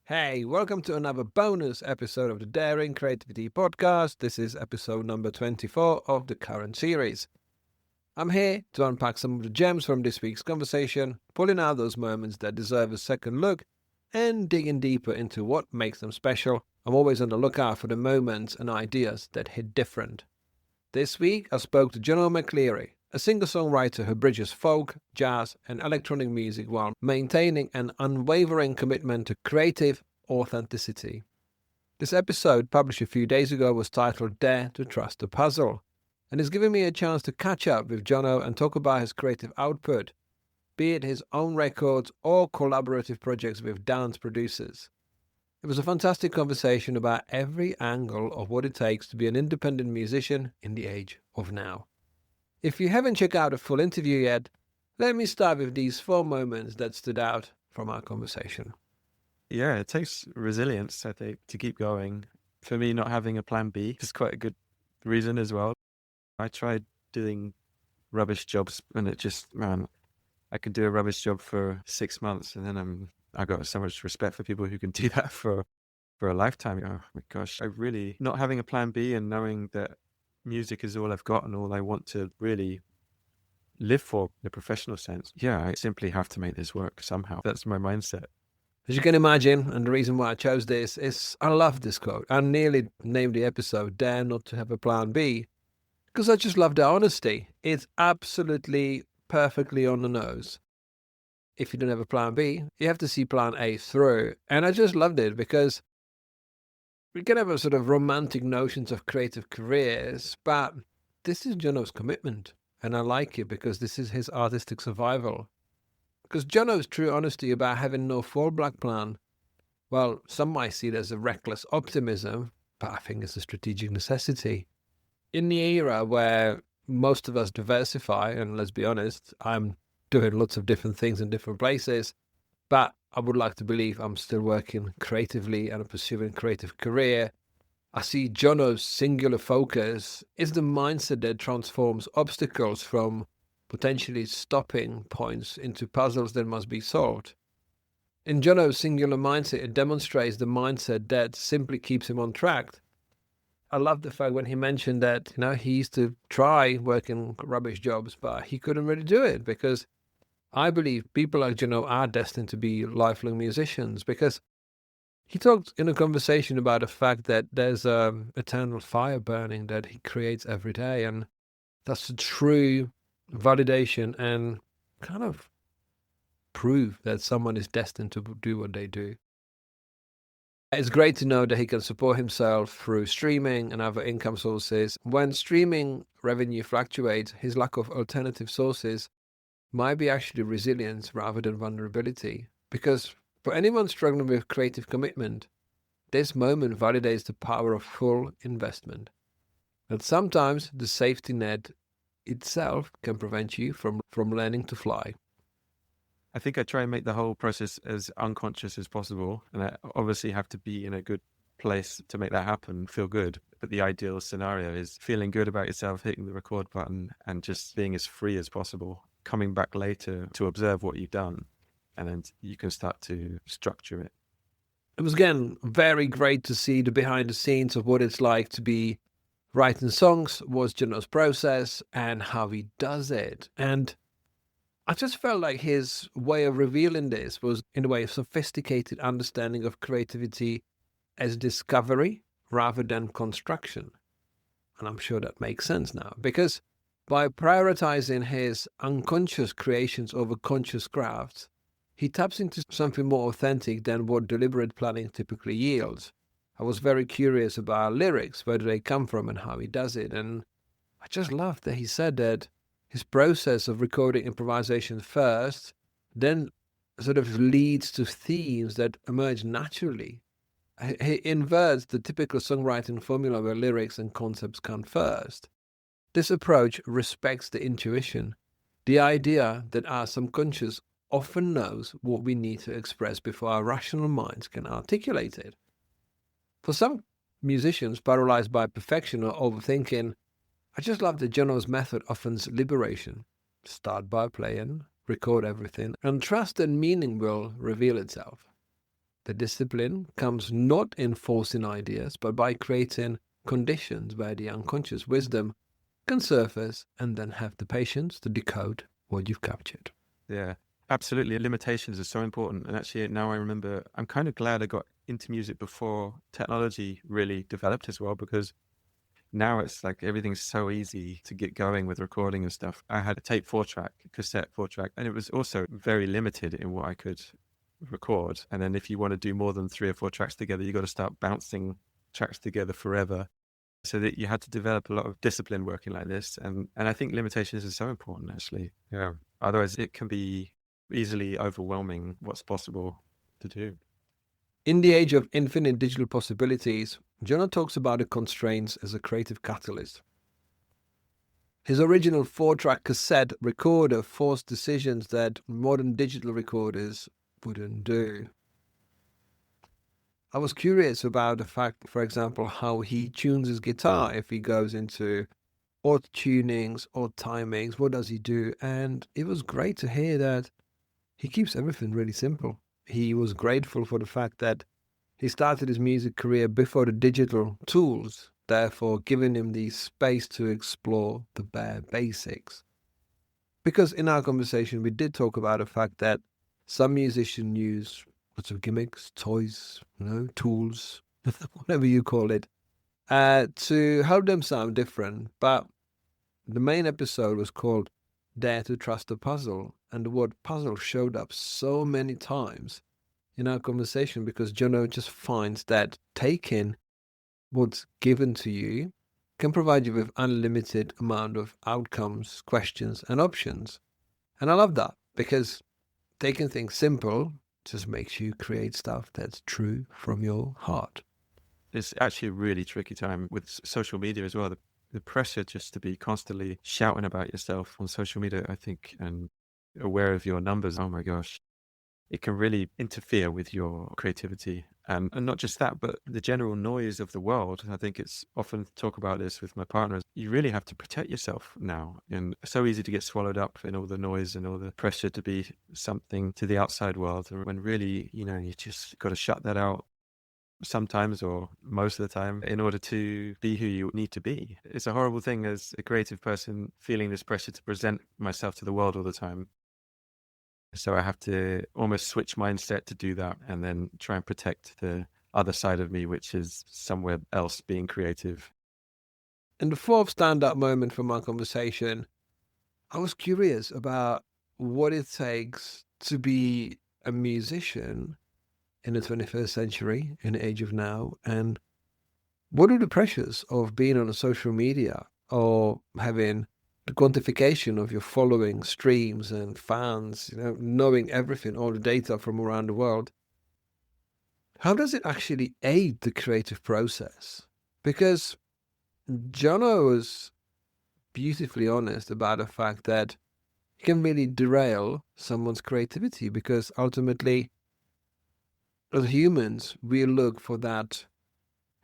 Hey, welcome to another bonus episode of the Daring Creativity Podcast. This is episode number 24 of the current series. I'm here to unpack some of the gems from this week's conversation, pulling out those moments that deserve a second look, and digging deeper into what makes them special. I'm always on the lookout for the moments and ideas that hit different. This week, I spoke to Jono McCleery, a singer-songwriter who bridges folk, jazz, and electronic music while maintaining an unwavering commitment to creative authenticity. This episode, published a few days ago, was titled Dare to Trust the Puzzle, and has given me a chance to catch up with Jono and talk about his creative output, be it his own records or collaborative projects with dance producers. It was a fantastic conversation about every angle of what it takes to be an independent musician in the age of now. If you haven't checked out a full interview yet, let me start with these 4 moments that stood out from our conversation. Yeah, it takes resilience, I think, to keep going. For me, not having a plan B is quite a good reason as well. I tried doing rubbish jobs and I could do a rubbish job for 6 months and then I got so much respect for people who can do that for a lifetime. Oh my gosh, I really, not having a plan B and knowing that music is all I've got and all I want to really live for in a professional sense. Yeah, I simply have to make this work somehow. That's my mindset. As you can imagine, and the reason why I chose this is I love this quote. I nearly named the episode Dare Not to Have a Plan B because I just love the honesty. It's absolutely perfectly on the nose. If you don't have a plan B, you have to see plan A through. And I just loved it because we can have a sort of romantic notions of creative careers, but this is Jono's commitment. And I like it because this is his artistic survival. Because Jono's true honesty about having no fallback plan, well, some might see it as a reckless optimism, but I think it's a strategic necessity. In the era where most of us diversify, and let's be honest, I'm doing lots of different things in different places, but I would like to believe I'm still working creatively and pursuing a creative career. I see Jono's singular focus is the mindset that transforms obstacles from potentially stopping points into puzzles that must be solved. In Jono's singular mindset, it demonstrates the mindset that simply keeps him on track. I love the fact when he mentioned that, he used to try working rubbish jobs, but he couldn't really do it because I believe people like Jono are destined to be lifelong musicians because he talked in a conversation about the fact that there's an eternal fire burning that he creates every day, and that's a true validation and kind of prove that someone is destined to do what they do. It's great to know that he can support himself through streaming and other income sources. When streaming revenue fluctuates, his lack of alternative sources might be actually resilience rather than vulnerability. Because for anyone struggling with creative commitment, this moment validates the power of full investment. And sometimes the safety net itself can prevent you from learning to fly. I think I try and make the whole process as unconscious as possible. And I obviously have to be in a good place to make that happen, feel good. But the ideal scenario is feeling good about yourself, hitting the record button and just being as free as possible, coming back later to observe what you've done. And then you can start to structure it. It was, again, very great to see the behind the scenes of what it's like to be writing songs, what's Jono's process, and how he does it. And I just felt like his way of revealing this was in a way a sophisticated understanding of creativity as discovery rather than construction. And I'm sure that makes sense now, because by prioritizing his unconscious creations over conscious crafts, he taps into something more authentic than what deliberate planning typically yields. I was very curious about lyrics, where do they come from and how he does it. And I just loved that he said that his process of recording improvisation first, then sort of leads to themes that emerge naturally. He inverts the typical songwriting formula where lyrics and concepts come first. This approach respects the intuition, the idea that our subconscious often knows what we need to express before our rational minds can articulate it. For some musicians paralyzed by perfection or overthinking, I just love that Jono's method offers liberation. Start by playing, record everything, and trust that meaning will reveal itself. The discipline comes not in forcing ideas, but by creating conditions where the unconscious wisdom can surface and then have the patience to decode what you've captured. Yeah, absolutely. Limitations are so important. And actually, now I remember, I'm kind of glad I got into music before technology really developed as well, because now it's like everything's so easy to get going with recording and stuff. I had a tape 4-track, cassette 4-track, and it was also very limited in what I could record. And then if you want to do more than 3 or 4 tracks together, you got to start bouncing tracks together forever. So that you had to develop a lot of discipline working like this. And I think limitations is so important, actually. Yeah. Otherwise, it can be easily overwhelming what's possible to do. In the age of infinite digital possibilities, Jono talks about the constraints as a creative catalyst. His original 4-track cassette recorder forced decisions that modern digital recorders wouldn't do. I was curious about the fact, for example, how he tunes his guitar. If he goes into odd tunings, odd timings, what does he do? And it was great to hear that he keeps everything really simple. He was grateful for the fact that he started his music career before the digital tools, therefore giving him the space to explore the bare basics. Because in our conversation, we did talk about the fact that some musicians use lots of gimmicks, toys, tools, whatever you call it, to help them sound different. But the main episode was called Dare to Trust a Puzzle, and the word puzzle showed up so many times in our conversation because Jono just finds that taking what's given to you can provide you with unlimited amount of outcomes, questions, and options. And I love that because taking things simple just makes you create stuff that's true from your heart. It's actually a really tricky time with social media as well. The pressure just to be constantly shouting about yourself on social media, I think, and aware of your numbers. Oh my gosh. It can really interfere with your creativity. And not just that, but the general noise of the world. I think it's often talk about this with my partners. You really have to protect yourself now. And it's so easy to get swallowed up in all the noise and all the pressure to be something to the outside world. When really, you just got to shut that out sometimes or most of the time in order to be who you need to be. It's a horrible thing as a creative person feeling this pressure to present myself to the world all the time. So I have to almost switch mindset to do that and then try and protect the other side of me, which is somewhere else being creative. In the fourth stand-up moment from our conversation, I was curious about what it takes to be a musician in the 21st century, in the age of now, and what are the pressures of being on a social media or having the quantification of your following, streams and fans, knowing everything, all the data from around the world. How does it actually aid the creative process? Because Jono was beautifully honest about the fact that it can really derail someone's creativity because ultimately, as humans, we look for that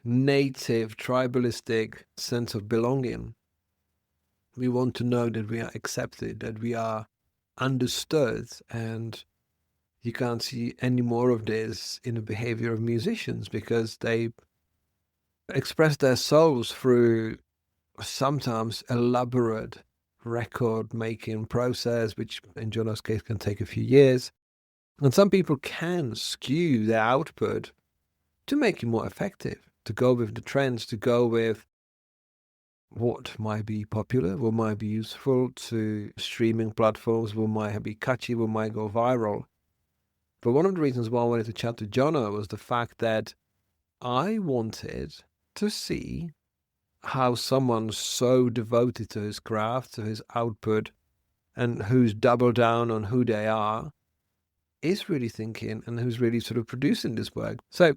native, tribalistic sense of belonging. We want to know that we are accepted, that we are understood, and you can't see any more of this in the behavior of musicians because they express their souls through sometimes elaborate record-making process, which in Jono's case can take a few years. And some people can skew their output to make it more effective, to go with the trends, to go with what might be popular, what might be useful to streaming platforms, what might be catchy, what might go viral. But one of the reasons why I wanted to chat to Jono was the fact that I wanted to see how someone so devoted to his craft, to his output, and who's doubled down on who they are, is really thinking and who's really sort of producing this work. So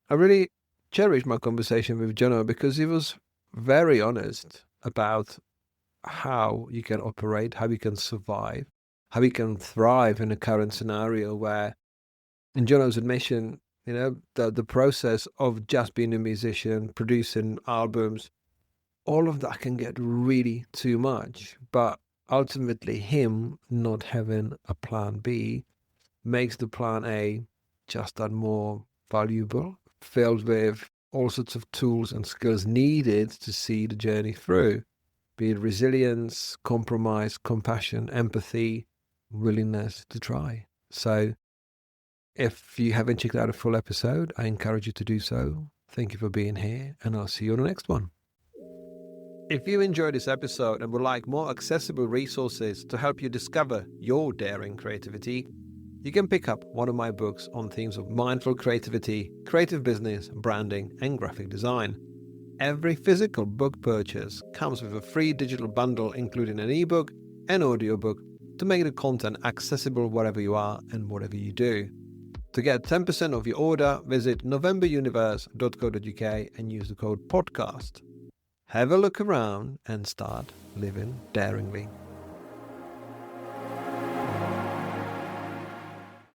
I really cherished my conversation with Jono because he was very honest about how you can operate, how you can survive, how you can thrive in a current scenario where, in Jono's admission, the process of just being a musician, producing albums, all of that can get really too much. But ultimately, him not having a plan B makes the plan A just that more valuable, filled with all sorts of tools and skills needed to see the journey through, be it resilience, compromise, compassion, empathy, willingness to try. So if you haven't checked out a full episode, I encourage you to do so. Thank you for being here, and I'll see you on the next one. If you enjoyed this episode and would like more accessible resources to help you discover your daring creativity, you can pick up one of my books on themes of mindful creativity, creative business, branding, and graphic design. Every physical book purchase comes with a free digital bundle including an ebook and audiobook to make the content accessible wherever you are and whatever you do. To get 10% of your order, visit novemberuniverse.co.uk and use the code podcast. Have a look around and start living daringly.